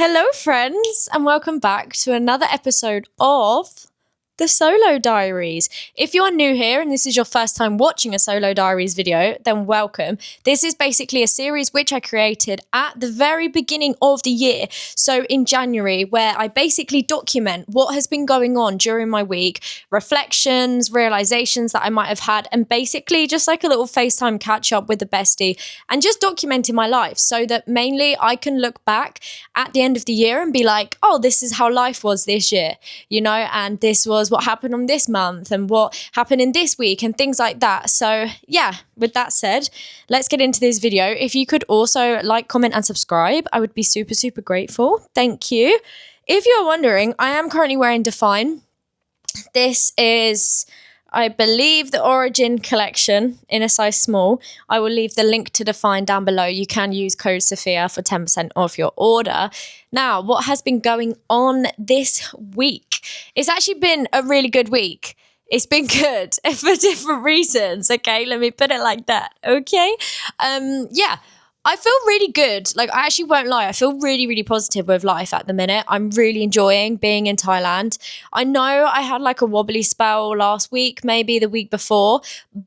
Hello, friends, and welcome back to another episode of the Solo Diaries. If you are new here and this is your first time watching a Solo Diaries video, then welcome. This is basically a series which I created at the very beginning of the year, so in January, where I basically document what has been going on during my week, reflections, realizations that I might have had, and basically just like a little FaceTime catch up with the bestie and just documenting my life so that mainly I can look back at the end of the year and be like, oh, this is how life was this year, and this was what happened on this month and what happened in this week and things like that. So yeah, with that said, let's get into this video. If you could also like, comment and subscribe, I would be super, super grateful. Thank you. If you're wondering, I am currently wearing Define. This is, I believe, the Origin collection in a size small. I will leave the link to Define down below. You can use code Sophia for 10% off your order. Now, what has been going on this week? It's actually been a really good week. It's been good for different reasons. Okay, let me put it like that. Okay. I feel really good. Like, I actually won't lie. I feel really, really positive with life at the minute. I'm really enjoying being in Thailand. I know I had like a wobbly spell last week, maybe the week before,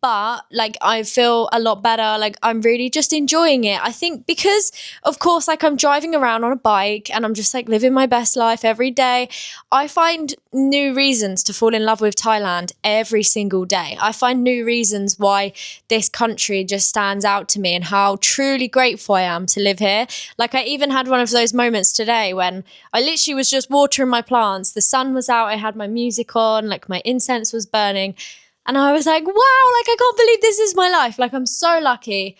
but like I feel a lot better. Like, I'm really just enjoying it. I think because, of course, like I'm driving around on a bike and I'm just like living my best life every day. I find new reasons to fall in love with Thailand every single day. I find new reasons why this country just stands out to me and how truly grateful I am to live here. Like, I even had one of those moments today when I literally was just watering my plants. The sun was out, I had my music on, like my incense was burning. And I was like, wow, like I can't believe this is my life. Like, I'm so lucky.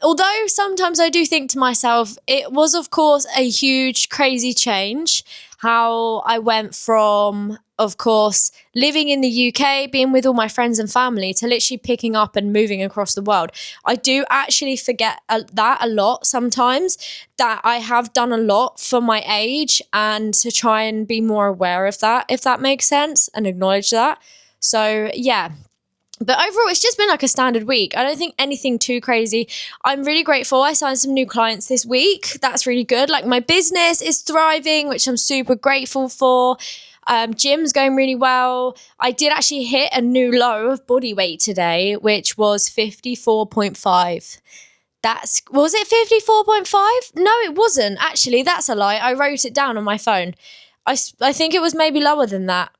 Although sometimes I do think to myself, it was, of course, a huge, crazy change. How I went from, of course, living in the UK, being with all my friends and family, to literally picking up and moving across the world. I do actually forget that a lot sometimes, that I have done a lot for my age, and to try and be more aware of that, if that makes sense, and acknowledge that. So, yeah. But overall, it's just been like a standard week. I don't think anything too crazy. I'm really grateful. I signed some new clients this week. That's really good. Like, my business is thriving, which I'm super grateful for. Gym's going really well. I did actually hit a new low of body weight today, which was 54.5. Was it 54.5? No, it wasn't. Actually, that's a lie. I wrote it down on my phone. I think it was maybe lower than that.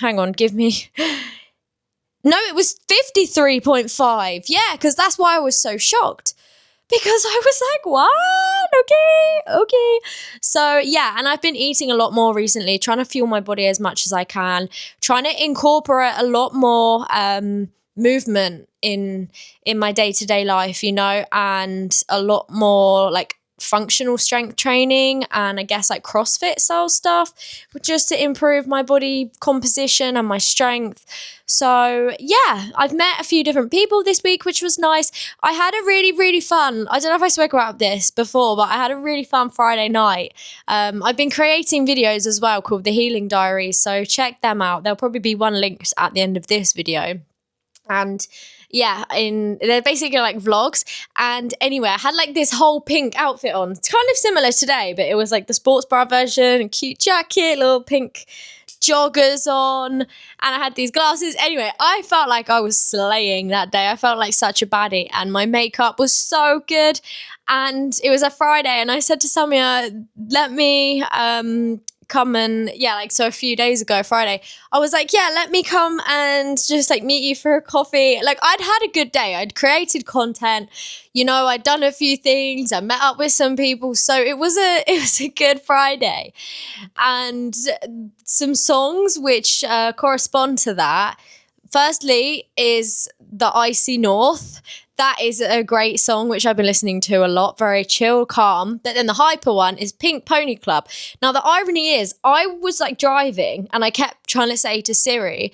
Hang on, give me... No, it was 53.5. Yeah, because that's why I was so shocked. Because I was like, what? Okay. So, yeah, and I've been eating a lot more recently, trying to fuel my body as much as I can, trying to incorporate a lot more movement in my day-to-day life, and a lot more, like, functional strength training and I guess like CrossFit style stuff, just to improve my body composition and my strength. So yeah, I've met a few different people this week, which was nice. I had a really, really fun, I don't know if I spoke about this before, but I had a really fun Friday night. I've been creating videos as well called the Healing Diaries, so check them out. There'll probably be one linked at the end of this video. And yeah, they're basically like vlogs. And anyway, I had like this whole pink outfit on. It's kind of similar today, but it was like the sports bra version, a cute jacket, little pink joggers on, and I had these glasses. Anyway, I felt like I was slaying that day. I felt like such a baddie, and my makeup was so good. And it was a Friday, and I said to Samia, let me come and so a few days ago, Friday, I was like, yeah, let me come and just like meet you for a coffee. Like, I'd had a good day. I'd created content, I'd done a few things. I met up with some people. So it was a good Friday. And some songs which correspond to that. Firstly is The Icy North. That is a great song, which I've been listening to a lot. Very chill, calm. But then the hyper one is Pink Pony Club. Now, the irony is, I was like driving and I kept trying to say to Siri,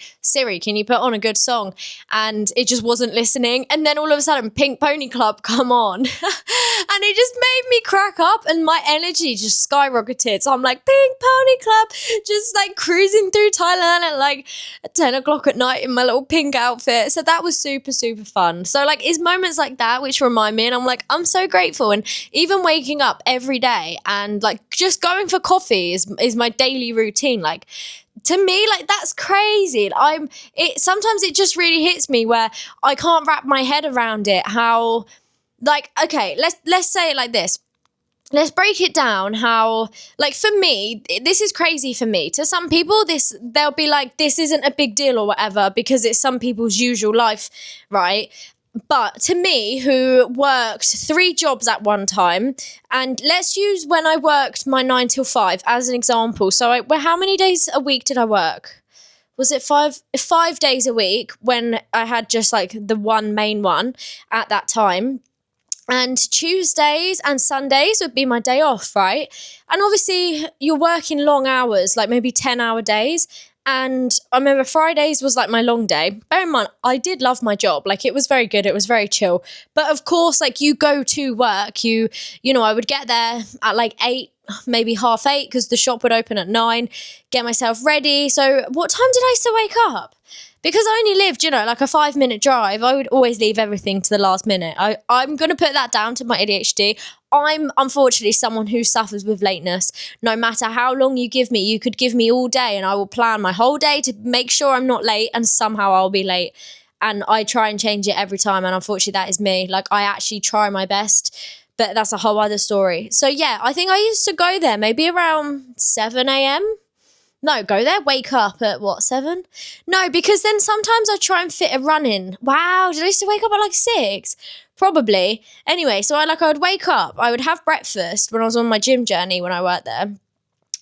can you put on a good song? And it just wasn't listening. And then all of a sudden, Pink Pony Club come on. And it just made me crack up and my energy just skyrocketed. So I'm like, Pink Pony Club, just like cruising through Thailand at like 10 o'clock at night in my little pink outfit. So that was super, super fun. So like, is moments like that which remind me, and I'm like, I'm so grateful. And even waking up every day and like just going for coffee is my daily routine. Like, to me, like, that's crazy. Sometimes it just really hits me where I can't wrap my head around it. How, like, okay, let's say it like this. Let's break it down. How, like, for me, this is crazy for me. To some people, they'll be like, this isn't a big deal or whatever, because it's some people's usual life, right? But to me, who worked 3 jobs at one time, and let's use when I worked my 9 till 5 as an example. So how many days a week did I work? Was it 5 days a week when I had just like the one main one at that time? And Tuesdays and Sundays would be my day off, right? And obviously you're working long hours, like maybe 10-hour days. And I remember Fridays was like my long day. Bear in mind, I did love my job. Like, it was very good. It was very chill. But of course, like, you go to work, you know, I would get there at like 8, maybe 7:30, because the shop would open at 9, get myself ready. So what time did I still wake up? Because I only lived, you know, like a 5-minute drive, I would always leave everything to the last minute. I'm going to put that down to my ADHD. I'm unfortunately someone who suffers with lateness. No matter how long you could give me all day and I will plan my whole day to make sure I'm not late, and somehow I'll be late. And I try and change it every time. And unfortunately, that is me. Like, I actually try my best, but that's a whole other story. So yeah, I think I used to go there maybe around 7 a.m. No, go there, wake up at what, 7? No, because then sometimes I try and fit a run in. Wow, did I used to wake up at like 6? Probably. Anyway, so I would wake up, I would have breakfast when I was on my gym journey when I worked there,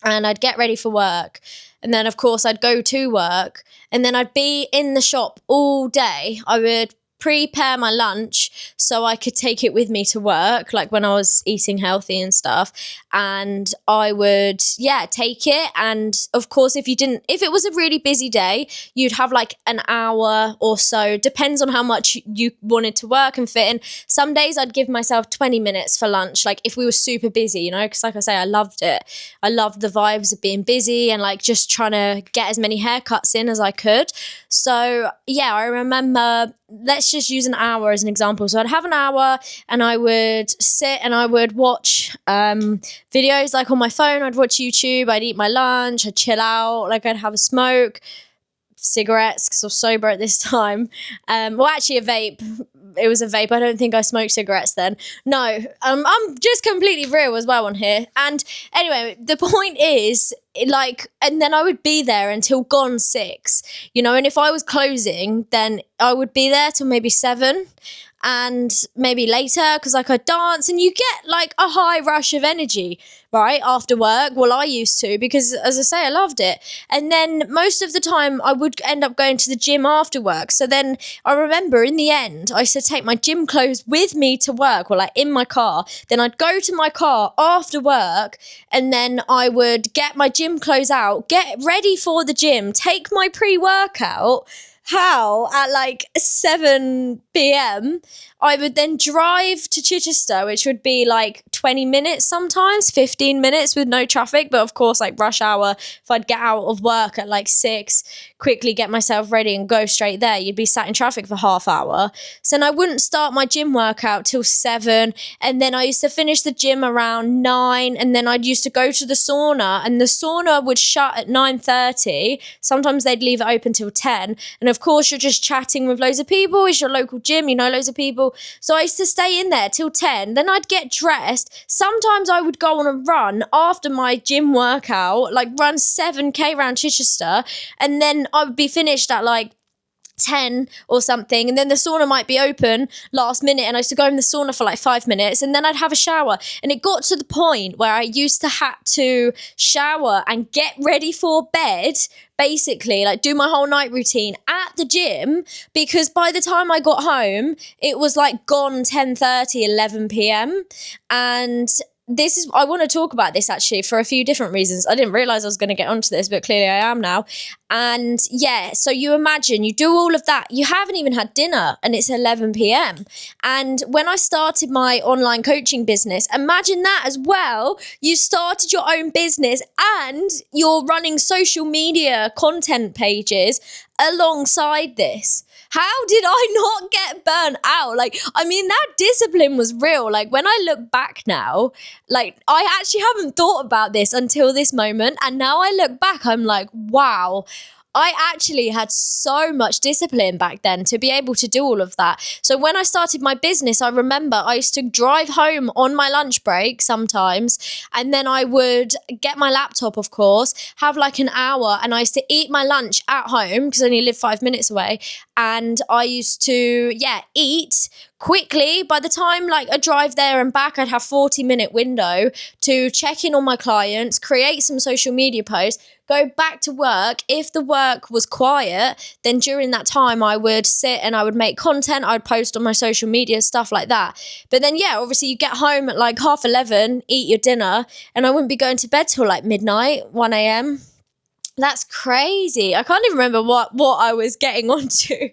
and I'd get ready for work. And then, of course, I'd go to work, and then I'd be in the shop all day. I would prepare my lunch so I could take it with me to work, like when I was eating healthy and stuff. And I would, take it. And of course, if it was a really busy day, you'd have like an hour or so, depends on how much you wanted to work and fit in. Some days I'd give myself 20 minutes for lunch, like if we were super busy, you know, because like I say, I loved it. I loved the vibes of being busy and like just trying to get as many haircuts in as I could. So yeah, I remember, let's just use an hour as an example. So I'd have an hour and I would sit and I would watch videos like on my phone. I'd watch YouTube, I'd eat my lunch, I'd chill out, like I'd have a smoke, cigarettes, because I was sober at this time. Well, actually a vape. It was a vape. I don't think I smoked cigarettes then. No, I'm just completely real as well on here. And anyway, the point is, like, and then I would be there until gone 6, you know, and if I was closing, then I would be there till maybe 7 and maybe later, because like I dance, and you get like a high rush of energy, right, after work. Well, I used to, because as I say, I loved it. And then most of the time I would end up going to the gym after work. So then I remember in the end, I used to take my gym clothes with me to work, or like in my car. Then I'd go to my car after work, and then I would get my gym clothes out, get ready for the gym, take my pre-workout, at like 7 p.m. I would then drive to Chichester, which would be like 20 minutes sometimes, 15 minutes with no traffic. But of course, like rush hour, if I'd get out of work at like 6, quickly get myself ready and go straight there, you'd be sat in traffic for half hour. So then I wouldn't start my gym workout till 7. And then I used to finish the gym around 9. And then I'd used to go to the sauna, and the sauna would shut at 9:30. Sometimes they'd leave it open till 10. And of course, you're just chatting with loads of people. It's your local gym, you know loads of people. So I used to stay in there till 10. Then I'd get dressed. Sometimes I would go on a run after my gym workout, like run 7K around Chichester. And then I would be finished at like 10 or something, and then the sauna might be open last minute, and I used to go in the sauna for like 5 minutes, and then I'd have a shower. And it got to the point where I used to have to shower and get ready for bed, basically like do my whole night routine at the gym, because by the time I got home it was like gone 10:30, 11 p.m. And I want to talk about this actually for a few different reasons. I didn't realize I was going to get onto this, but clearly I am now. And yeah, so you imagine you do all of that, you haven't even had dinner, and it's 11 p.m. And when I started my online coaching business, imagine that as well. You started your own business and you're running social media content pages alongside this. How did I not get burnt out? Like, I mean, that discipline was real. Like, when I look back now, like, I actually haven't thought about this until this moment. And now I look back, I'm like, wow, I actually had so much discipline back then to be able to do all of that. So when I started my business, I remember I used to drive home on my lunch break sometimes, and then I would get my laptop, of course, have like an hour, and I used to eat my lunch at home because I only live 5 minutes away. And I used to, eat quickly. By the time like a drive there and back, I'd have 40-minute window to check in on my clients, create some social media posts, go back to work. If the work was quiet, then during that time I would sit and I would make content. I'd post on my social media, stuff like that. But then, obviously you get home at like 11:30, eat your dinner, and I wouldn't be going to bed till like midnight, 1 a.m. That's crazy. I can't even remember what I was getting onto.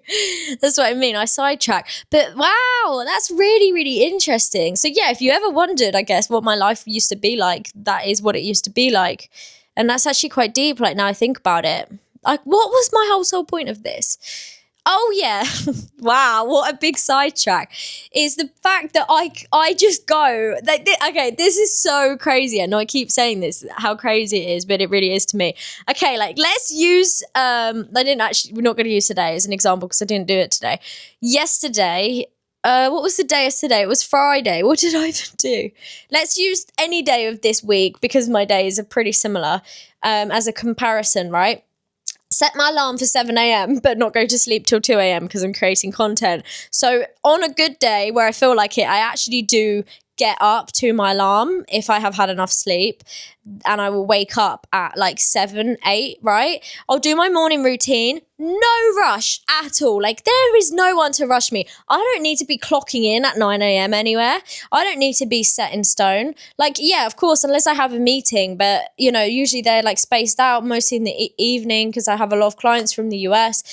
That's what I mean. I sidetracked. But wow, that's really, really interesting. So if you ever wondered, I guess, what my life used to be like, that is what it used to be like. And that's actually quite deep, like, now I think about it. Like, what was my whole point of this? Oh, yeah. Wow, what a big sidetrack. Is the fact that I just go, like, okay, this is so crazy. I know I keep saying this, how crazy it is, but it really is to me. Okay, like, let's use, we're not going to use today as an example because I didn't do it today. Yesterday, what was the day yesterday? It was Friday. What did I even do? Let's use any day of this week because my days are pretty similar as a comparison, right? Set my alarm for 7 a.m, but not go to sleep till 2 a.m. because I'm creating content. So on a good day where I feel like it, I actually do get up to my alarm if I have had enough sleep, and I will wake up at like 7, 8, right? I'll do my morning routine. No rush at all. Like, there is no one to rush me. I don't need to be clocking in at 9 a.m. anywhere. I don't need to be set in stone. Like, of course, unless I have a meeting, but usually they're like spaced out, mostly in the evening because I have a lot of clients from the US.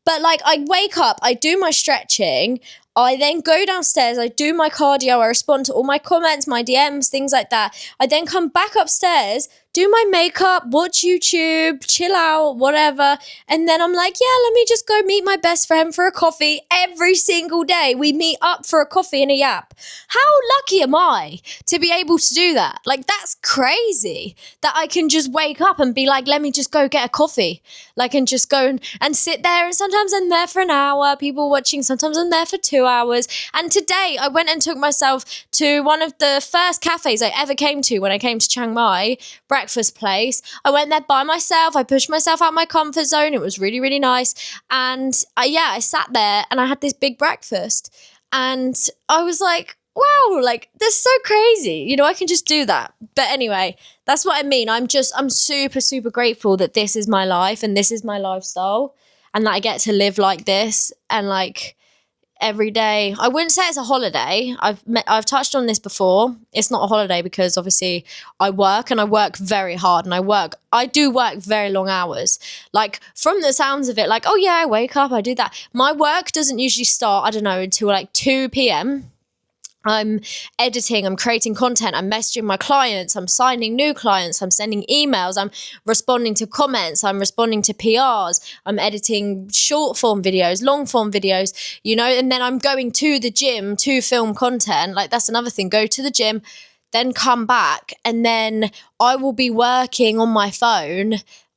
But like, I wake up, I do my stretching, I then go downstairs, I do my cardio, I respond to all my comments, my DMs, things like that. I then come back upstairs, do my makeup, watch YouTube, chill out, whatever. And then I'm like, let me just go meet my best friend for a coffee. Every single day we meet up for a coffee and a yap. How lucky am I to be able to do that? Like, that's crazy that I can just wake up and be like, let me just go get a coffee. Like, and just go and sit there. And sometimes I'm there for an hour, people watching. Sometimes I'm there for 2 hours. And today I went and took myself to one of the first cafes I ever came to when I came to Chiang Mai, breakfast place. I went there by myself. I pushed myself out my comfort zone. It was really, really nice. And I sat there and I had this big breakfast. And I was like, wow, like, that's so crazy. I can just do that. But anyway, that's what I mean. I'm super, super grateful that this is my life and this is my lifestyle and that I get to live like this and like every day. I wouldn't say it's a holiday. I've touched on this before. It's not a holiday because obviously I work and I work very hard and I do work very long hours. Like, from the sounds of it, like, oh yeah, I wake up, I do that. My work doesn't usually start, I don't know, until like 2 p.m. I'm editing, I'm creating content, I'm messaging my clients, I'm signing new clients, I'm sending emails, I'm responding to comments, I'm responding to PRs, I'm editing short form videos, long form videos, and then I'm going to the gym to film content. Like, that's another thing, go to the gym, then come back, and then I will be working on my phone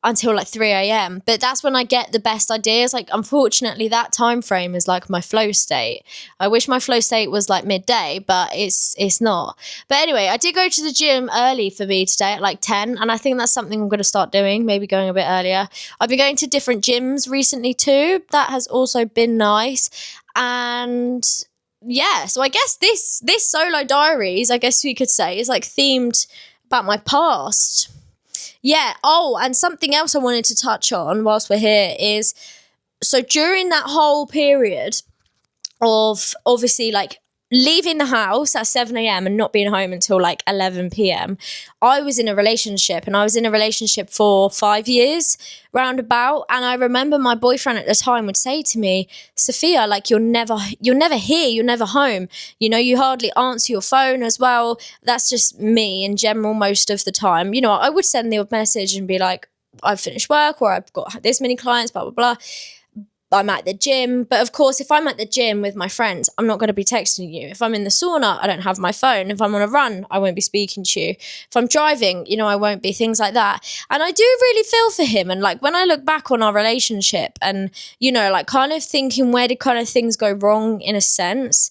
until like 3 a.m. But that's when I get the best ideas. Like, unfortunately, that time frame is like my flow state. I wish my flow state was like midday, but it's not. But anyway, I did go to the gym early for me today at like 10, and I think that's something I'm going to start doing, maybe going a bit earlier. I've been going to different gyms recently too. That has also been nice. And so I guess this Solo Diaries, I guess you could say, is like themed about my past. Oh, and something else I wanted to touch on whilst we're here is, so during that whole period of obviously like leaving the house at 7 a.m. and not being home until like 11 p.m, I was in a relationship, and I was in a relationship for 5 years roundabout. And I remember my boyfriend at the time would say to me, Sophia, like, you're never here, you're never home. You hardly answer your phone as well. That's just me in general most of the time. I would send the message and be like, I've finished work, or I've got this many clients, blah, blah, blah. I'm at the gym. But of course, if I'm at the gym with my friends, I'm not going to be texting you. If I'm in the sauna, I don't have my phone. If I'm on a run, I won't be speaking to you. If I'm driving, I won't be, things like that. And I do really feel for him. And like, when I look back on our relationship and, like kind of thinking, where did kind of things go wrong in a sense?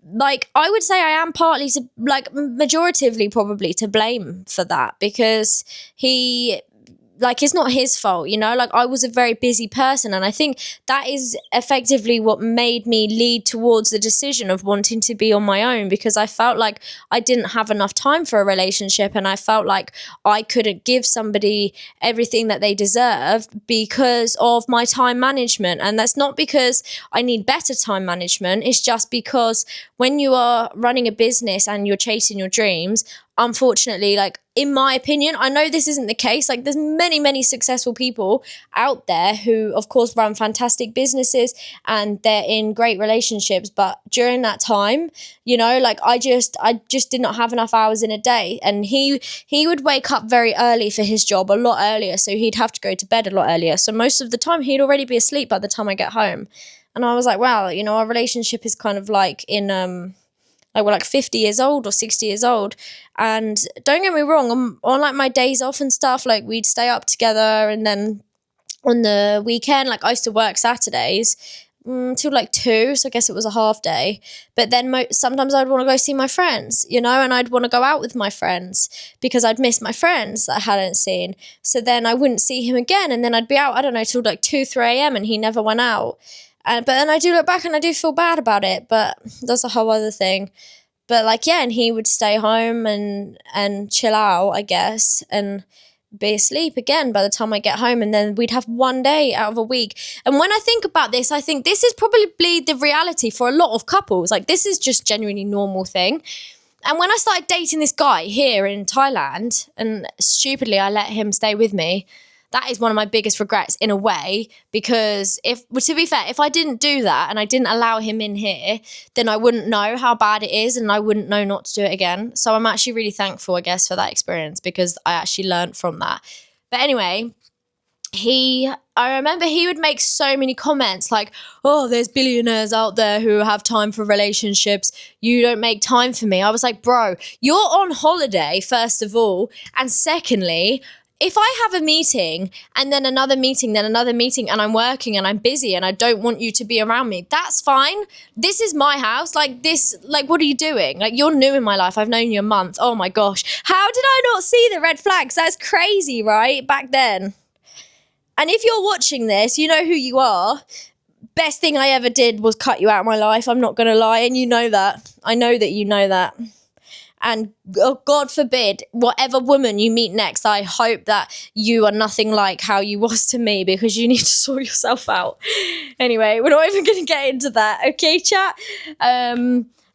Like, I would say I am partly to, like, majoritively probably to blame for that, because it's not his fault, like, I was a very busy person, and I think that is effectively what made me lead towards the decision of wanting to be on my own, because I felt like I didn't have enough time for a relationship, and I felt like I couldn't give somebody everything that they deserved because of my time management. And that's not because I need better time management, it's just because when you are running a business and you're chasing your dreams, unfortunately, like, in my opinion, I know this isn't the case. Like, there's many, many successful people out there who, of course, run fantastic businesses and they're in great relationships. But during that time, like, I just did not have enough hours in a day. And he would wake up very early for his job, a lot earlier. So he'd have to go to bed a lot earlier. So most of the time he'd already be asleep by the time I get home. And I was like, wow, our relationship is kind of like in, like, we're like 50 years old or 60 years old. And don't get me wrong, on like my days off and stuff, like, we'd stay up together. And then on the weekend, like, I used to work Saturdays till like 2. So I guess it was a half day. But then sometimes I'd want to go see my friends, and I'd want to go out with my friends because I'd miss my friends that I hadn't seen. So then I wouldn't see him again. And then I'd be out, I don't know, till like 2, 3 a.m. and he never went out. But then I do look back and I do feel bad about it, but that's a whole other thing. But like, yeah, and he would stay home and chill out, I guess, and be asleep again by the time I get home. And then we'd have one day out of a week. And when I think about this, I think this is probably the reality for a lot of couples. Like, this is just genuinely normal thing. And when I started dating this guy here in Thailand, and stupidly I let him stay with me, that is one of my biggest regrets in a way, because to be fair, if I didn't do that and I didn't allow him in here, then I wouldn't know how bad it is and I wouldn't know not to do it again. So I'm actually really thankful, I guess, for that experience, because I actually learned from that. But anyway, I remember he would make so many comments like, oh, there's billionaires out there who have time for relationships. You don't make time for me. I was like, bro, you're on holiday, first of all. And secondly, if I have a meeting and then another meeting, and I'm working and I'm busy and I don't want you to be around me, that's fine. This is my house. Like, what are you doing? Like, you're new in my life. I've known you a month. Oh my gosh. How did I not see the red flags? That's crazy, right? Back then. And if you're watching this, you know who you are. Best thing I ever did was cut you out of my life. I'm not going to lie. And you know that. I know that you know that. And God forbid, whatever woman you meet next, I hope that you are nothing like how you was to me, because you need to sort yourself out. Anyway, we're not even going to get into that. Okay, chat?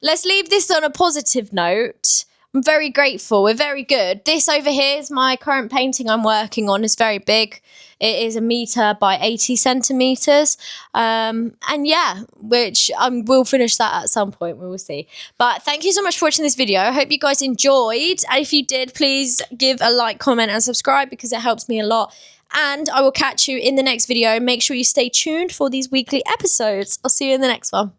Let's leave this on a positive note. I'm very grateful. We're very good. This over here is my current painting I'm working on. It's very big. It is 1 meter by 80 centimeters. And yeah, which we'll finish that at some point. We will see. But thank you so much for watching this video. I hope you guys enjoyed. And if you did, please give a like, comment, and subscribe, because it helps me a lot. And I will catch you in the next video. Make sure you stay tuned for these weekly episodes. I'll see you in the next one.